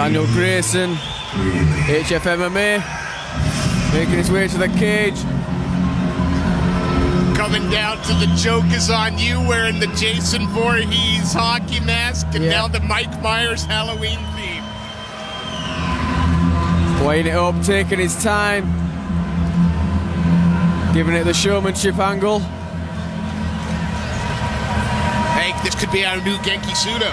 Daniel Grierson, HF MMA, making his way to the cage. Coming down to The Joke Is On You, wearing the Jason Voorhees hockey mask, and now the Mike Myers Halloween theme. Playing it up, taking his time, giving it the showmanship angle. Hey, this could be our new Genki Sudo.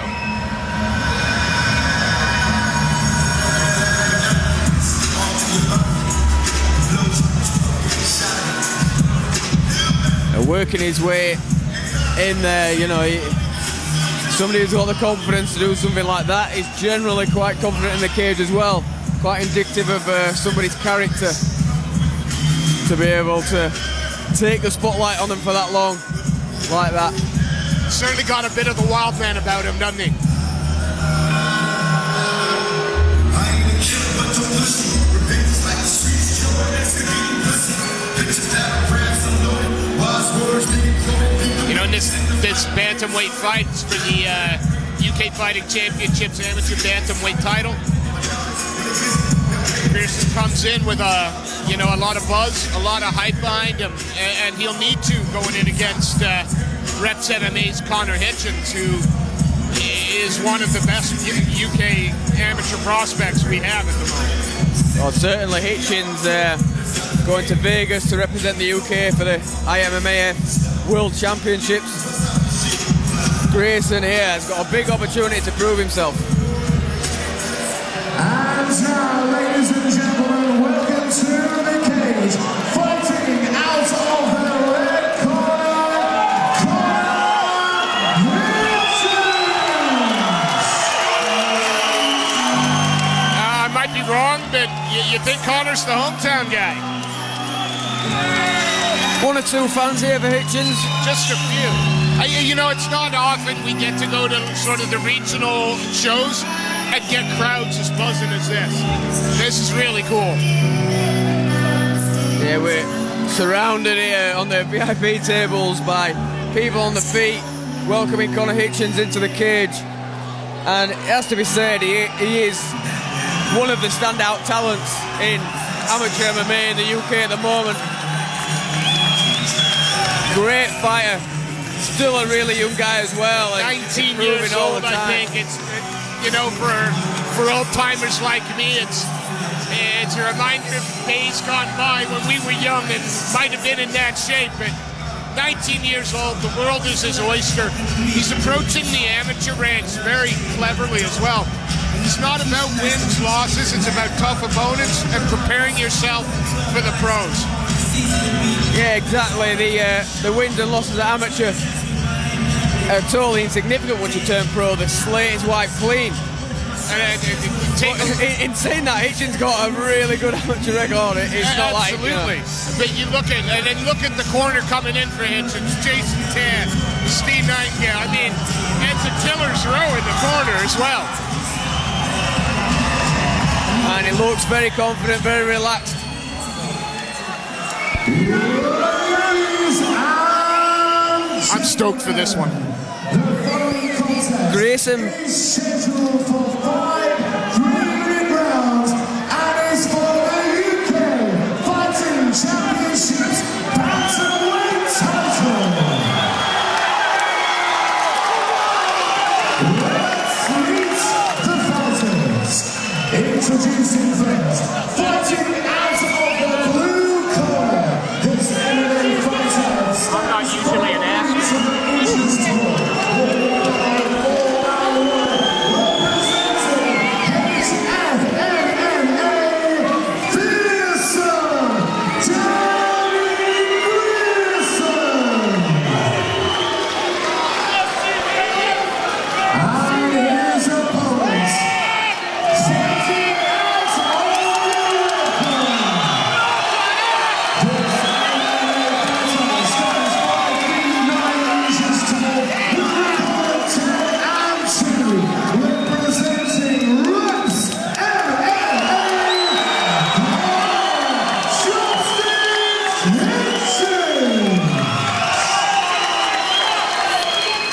Working his way in there, you know, somebody who's got the confidence to do something like that is generally quite confident in the cage as well. Quite indicative of somebody's character to be able to take the spotlight on them for that long, like that. Certainly got a bit of the wild man about him, doesn't he? You know, in this bantamweight fight for the UK Fighting Championships amateur bantamweight title, Grierson comes in with a lot of buzz, a lot of hype behind him, and he'll need to going in against Reps MMA's Connor Hitchens, who is one of the best UK amateur prospects we have at the moment. Well, certainly Hitchens going to Vegas to represent the UK for the IMMAF World Championships. Grierson here has got a big opportunity to prove himself. And now, ladies and gentlemen, welcome to the cage. Fighting out of the red corner, I might be wrong, but you think Connor's the hometown guy? One or two fans here for Hitchens? Just a few. You know, it's not often we get to go to sort of the regional shows and get crowds as buzzing as this. This is really cool. Yeah, we're surrounded here on the VIP tables by people on the feet welcoming Connor Hitchens into the cage. And it has to be said, he is one of the standout talents in amateur MMA in the UK at the moment. Great fighter, still a really young guy as well. 19 years old, I think. It's, you know, for old timers like me, it's a reminder of days gone by when we were young and might have been in that shape. But 19 years old, the world is his oyster. He's approaching the amateur ranks very cleverly as well. It's not about wins, losses, it's about tough opponents and preparing yourself for the pros. Yeah, exactly. The wins and losses at amateur are totally insignificant once you turn pro. The slate is wiped clean. In saying that, Hitchens got a really good amateur record. It's not absolutely. But you look at the corner coming in for Hitchens, Jason Tan, Steve Nightingale. I mean, it's a killer's row in the corner as well. And he looks very confident, very relaxed. I'm stoked for this one. Grierson scheduled for 5 3-minute rounds and is for the UK Fighting Championships Bantamweight title. Let's meet the fighters. Introducing first, fighting out of the blue corner, his MMA fighters. I'm not usually an ass.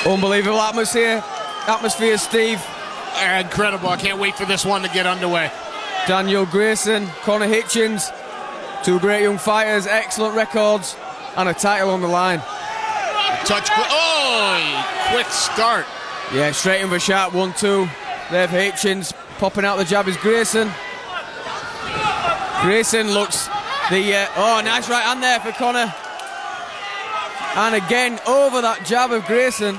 Unbelievable atmosphere, Steve. Incredible. I can't wait for this one to get underway. Daniel Grierson, Connor Hitchens, two great young fighters, excellent records, and a title on the line. Quick start. Yeah, straight in for sharp 1-2 there for Hitchens. Popping out the jab is Grierson. Grierson looks nice right hand there for Connor. And again, over that jab of Grierson.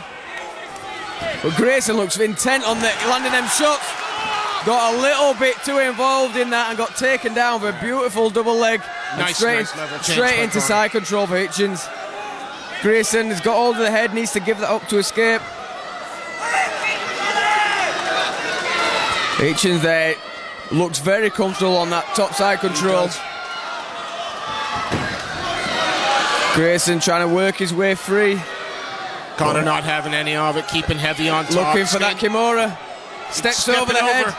But Grierson looks intent on landing them shots. Got a little bit too involved in that and got taken down for a beautiful double leg. Nice straight into side control for Hitchens. Grierson has got hold of the head, needs to give that up to escape. Hitchens there looks very comfortable on that top side control. Grierson trying to work his way free. Connor not having any of it, keeping heavy on top. Looking for that Kimura. Steps over the head.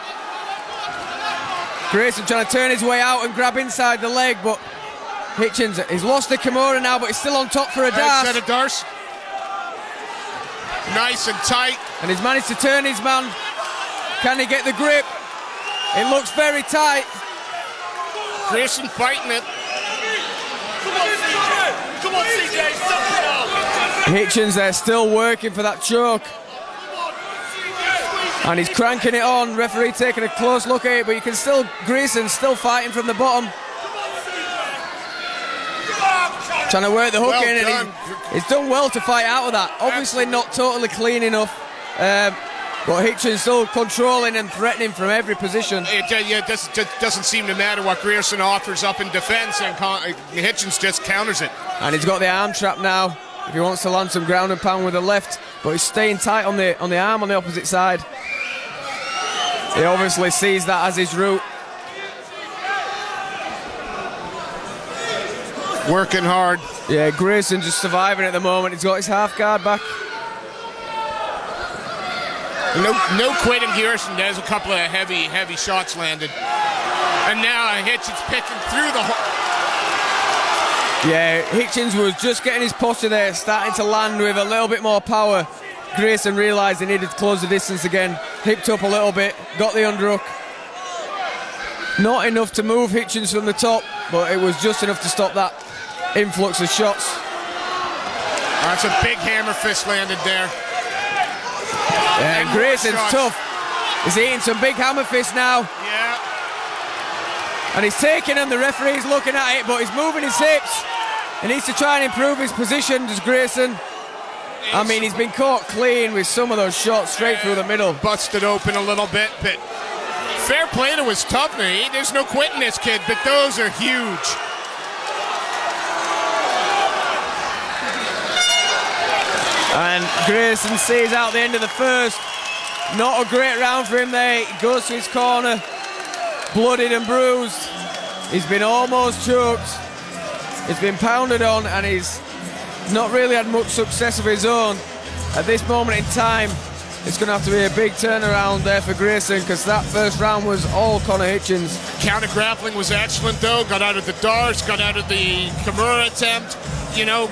Grierson trying to turn his way out and grab inside the leg, but Hitchens, he's lost the Kimura now, but he's still on top for a Darce. Set of Darce. Nice and tight. And he's managed to turn his man. Can he get the grip? It looks very tight. Grierson fighting it. Come on, CJ, stop it up. Hitchens there still working for that choke. And he's cranking it on. Referee taking a close look at it, but you can still, Grierson still fighting from the bottom. Trying to work the hook in, and he's done well to fight out of that. Obviously not totally clean enough, but Hitchens still controlling and threatening from every position. It doesn't seem to matter what Grierson offers up in defense, and Hitchens just counters it. And he's got the arm trap now if he wants to land some ground and pound with the left, but he's staying tight on the arm on the opposite side. He obviously sees that as his route. Working hard. Yeah, Grierson just surviving at the moment. He's got his half guard back. No quitting Grierson. There's a couple of heavy shots landed. And now Hitchens picking through the hole. Yeah, Hitchens was just getting his posture there, starting to land with a little bit more power. Grierson realised he needed to close the distance again. Hipped up a little bit, got the underhook. Not enough to move Hitchens from the top, but it was just enough to stop that influx of shots. That's a big hammer fist landed there. Yeah, Grierson's tough. He's eating some big hammer fists now. Yeah. And he's taking them, the referee's looking at it, but he's moving his hips. He needs to try and improve his position, does Grierson. I mean, he's been caught clean with some of those shots straight through the middle. Busted open a little bit, but fair play to his toughness. There's no quitting this kid, but those are huge. And Grierson sees out the end of the first. Not a great round for him there. He goes to his corner, bloodied and bruised. He's been almost choked. He's been pounded on, and he's not really had much success of his own. At this moment in time, it's going to have to be a big turnaround there for Grierson, because that first round was all Connor Hitchens. Counter grappling was excellent though. Got out of the Darce, got out of the Kimura attempt. You know,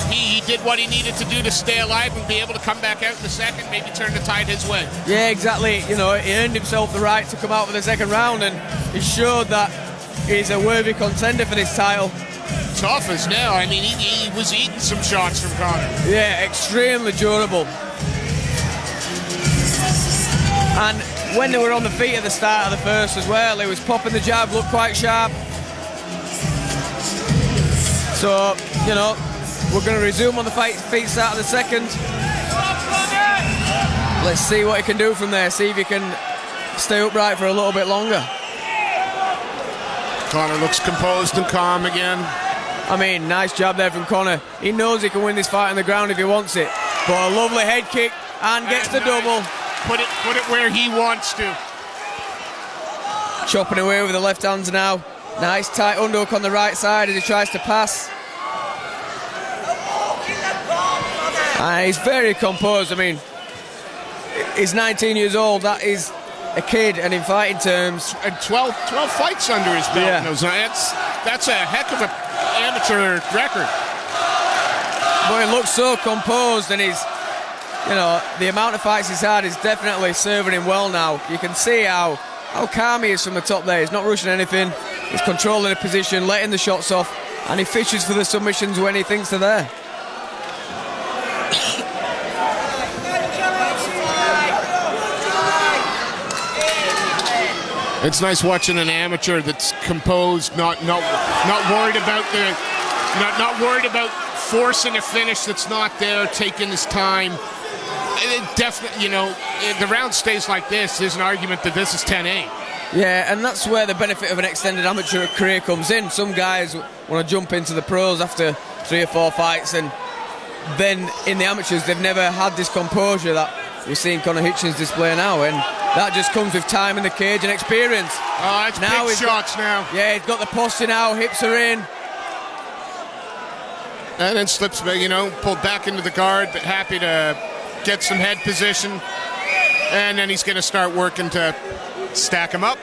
he did what he needed to do to stay alive and be able to come back out in the second, maybe turn the tide his way. Yeah, exactly. You know, he earned himself the right to come out for the second round, and he showed that he's a worthy contender for this title. Tough as now. I mean, he was eating some shots from Connor. Yeah, extremely durable. And when they were on the feet at the start of the first as well, he was popping the jab, looked quite sharp. So, you know, we're going to resume on the feet start of the second. Let's see what he can do from there, see if he can stay upright for a little bit longer. Connor looks composed and calm again. I mean, nice jab there from Connor. He knows he can win this fight on the ground if he wants it. But a lovely head kick and gets the double. Put it where he wants to. Chopping away with the left hands now. Nice tight underhook on the right side as he tries to pass. And he's very composed. I mean, he's 19 years old. That is a kid, and in fighting terms, and 12 fights under his belt. Yeah. That's a heck of an amateur record. But he looks so composed, and he's you know, the amount of fights he's had is definitely serving him well now. You can see how calm he is from the top there. He's not rushing anything. He's controlling the position, letting the shots off, and he fishes for the submissions when he thinks they're there. It's nice watching an amateur that's composed, not worried about forcing a finish that's not there, taking his time. And it definitely, you know, if the round stays like this, there's an argument that this is 10-8. Yeah, and that's where the benefit of an extended amateur career comes in. Some guys want to jump into the pros after 3 or 4 fights, and then in the amateurs they've never had this composure that we're seeing Conor Hitchens display now, and that just comes with time in the cage and experience. Oh, that's now big shots now. Yeah, he's got the posture now, hips are in. And then slips, you know, pulled back into the guard, but happy to get some head position. And then he's going to start working to stack him up.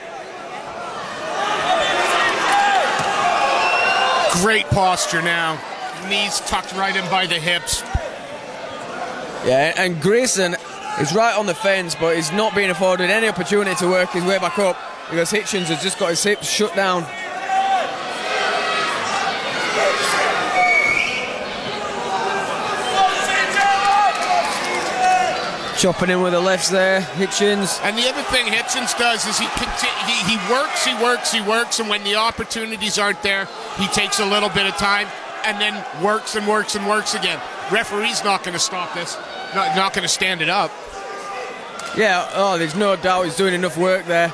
Great posture now. Knees tucked right in by the hips. Yeah, and Grierson is right on the fence, but he's not being afforded any opportunity to work his way back up because Hitchens has just got his hips shut down. Chopping in with the lefts there, Hitchens. And the other thing Hitchens does is he works, and when the opportunities aren't there, he takes a little bit of time and then works and works and works again. Referee's not going to stop this, not going to stand it up. Yeah, oh, there's no doubt he's doing enough work there.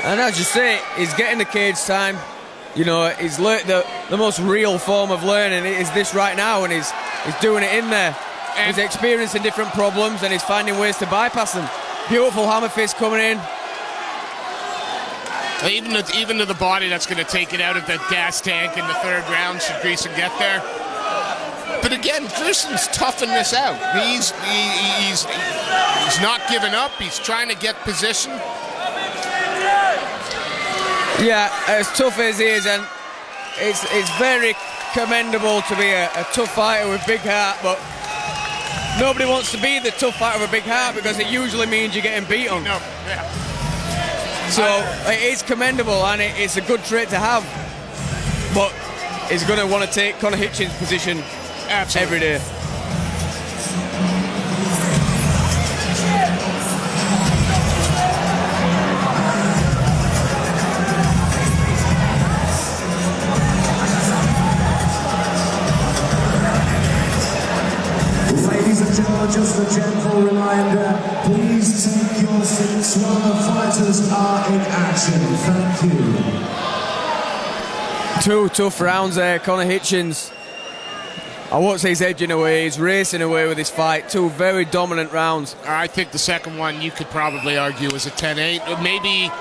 And as you say, he's getting the cage time. You know, he's learnt the most real form of learning is this right now, and he's doing it in there. And he's experiencing different problems, and he's finding ways to bypass them. Beautiful hammer fist coming in. Even to the body, that's going to take it out of the gas tank in the 3rd round should Grierson get there. But again, Grierson's toughing this out. He's not giving up. He's trying to get position. Yeah, as tough as he is, and it's very commendable to be a tough fighter with big heart, but nobody wants to be the tough fighter with a big heart because it usually means you're getting beat on. No, yeah. So it is commendable, and it's a good trait to have, but he's going to want to take Conor Hitchens' position every day. Ladies and gentlemen, just a gentle reminder, please take your seats while the fighters are in action. Thank you. 2 tough rounds there, Conor Hitchens. I won't say he's edging away, he's racing away with this fight. 2 very dominant rounds. I think the second one you could probably argue is a 10-8. Maybe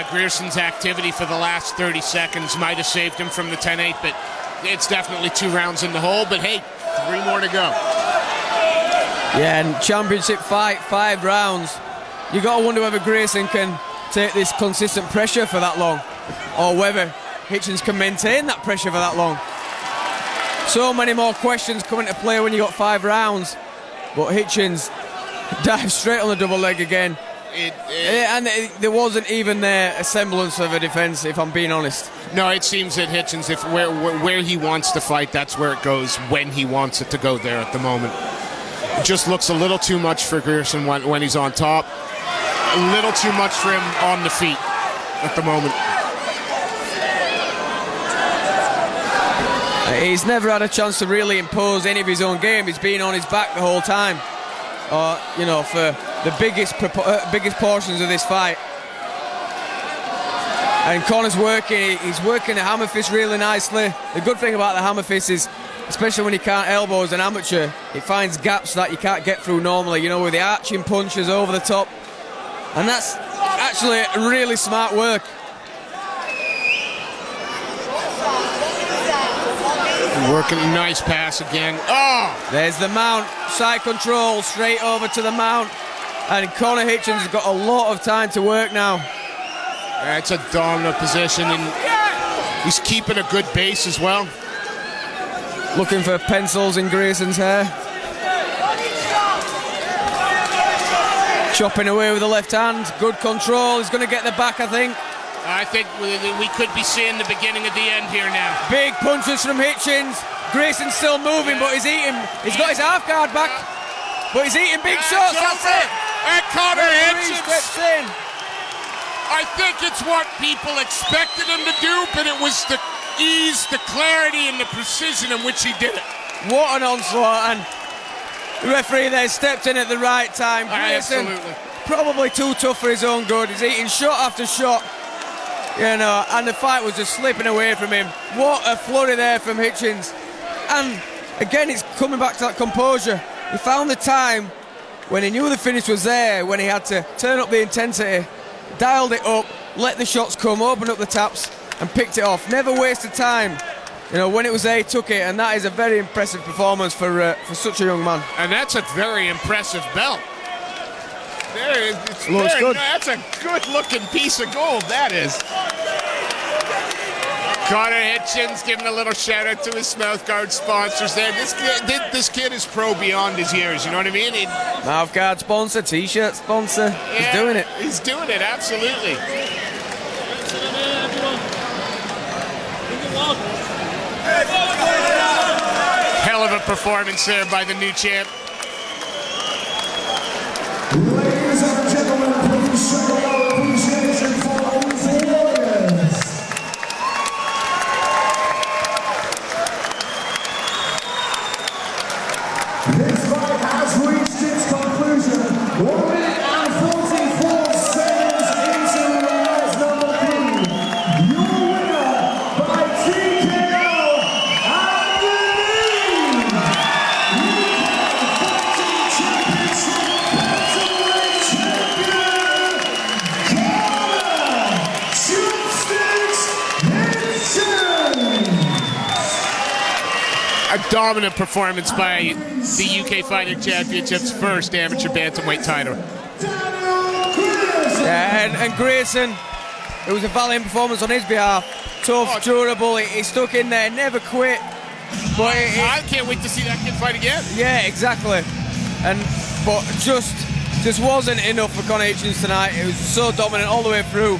Grierson's activity for the last 30 seconds might have saved him from the 10-8, but it's definitely 2 rounds in the hole. But hey, 3 more to go. Yeah, and championship fight, 5 rounds. You got to wonder whether Grierson can take this consistent pressure for that long, or whether Hitchens can maintain that pressure for that long. So many more questions come into play when you got 5 rounds, but Hitchens dives straight on the double leg again. There wasn't even there a semblance of a defence, if I'm being honest. No, it seems that Hitchens, where he wants to fight, that's where it goes when he wants it to go there at the moment. It just looks a little too much for Grierson when he's on top. A little too much for him on the feet at the moment. He's never had a chance to really impose any of his own game. He's been on his back the whole time, you know, for the biggest portions of this fight. And Conor's working. He's working the hammer fist really nicely. The good thing about the hammer fist is, especially when he can't elbow as an amateur, it finds gaps that you can't get through normally, you know, with the arching punches over the top. And that's actually really smart work. Working a nice pass again. Oh! There's the mount. Side control straight over to the mount. And Conor Hitchens has got a lot of time to work now. That's a dominant position, and he's keeping a good base as well. Looking for pencils in Grierson's hair. Chopping away with the left hand, good control. He's going to get the back, I think. I think we could be seeing the beginning of the end here now. Big punches from Hitchens. Grayson's still moving, but he's eating. He's got his half guard back, but he's eating big shots. That's it. And Connor Hitchens steps in. I think it's what people expected him to do, but it was the ease, the clarity, and the precision in which he did it. What an onslaught, and the referee there stepped in at the right time. Grierson, Absolutely. probably too tough for his own good. He's eating shot after shot, you know, and the fight was just slipping away from him. What a flurry there from Hitchens. And again, it's coming back to that composure. He found the time when he knew the finish was there, when he had to turn up the intensity, dialed it up, let the shots come, opened up the taps, and picked it off. Never wasted time. You know, when it was there, he took it, and that is a very impressive performance for such a young man. And that's a very impressive belt. Looks good. That's a good-looking piece of gold, that is. Connor Hitchens giving a little shout-out to his mouthguard sponsors there. This kid is pro beyond his years, you know what I mean? Mouthguard sponsor, T-shirt sponsor. Yeah, He's doing it. He's doing it, absolutely. Hell of a performance there by the new champ. Ladies and gentlemen, please show your appreciation for these warriors. This fight has reached its conclusion. 1 minute and 44 seconds into round number 3. Your winner by TKO and the A dominant performance by the UK Fighting Championship's first amateur bantamweight title. Yeah, and Grierson, it was a valiant performance on his behalf. Tough, durable, he stuck in there, never quit. But I can't wait to see that kid fight again. yeah, exactly. But just wasn't enough for Connor Hitchens tonight. It was so dominant all the way through.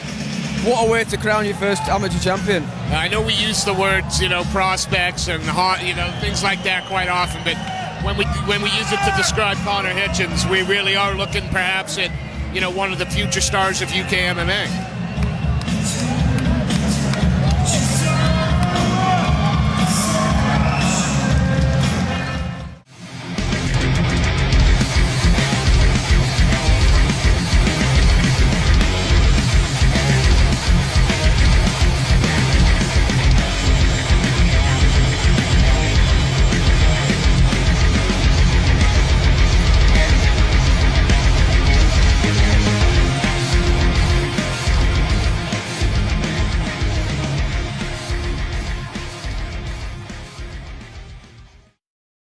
What a way to crown your first amateur champion. I know we use the words, you know, prospects and hot, you know, things like that quite often, but when we use it to describe Connor Hitchens, we really are looking perhaps at, you know, one of the future stars of UK MMA.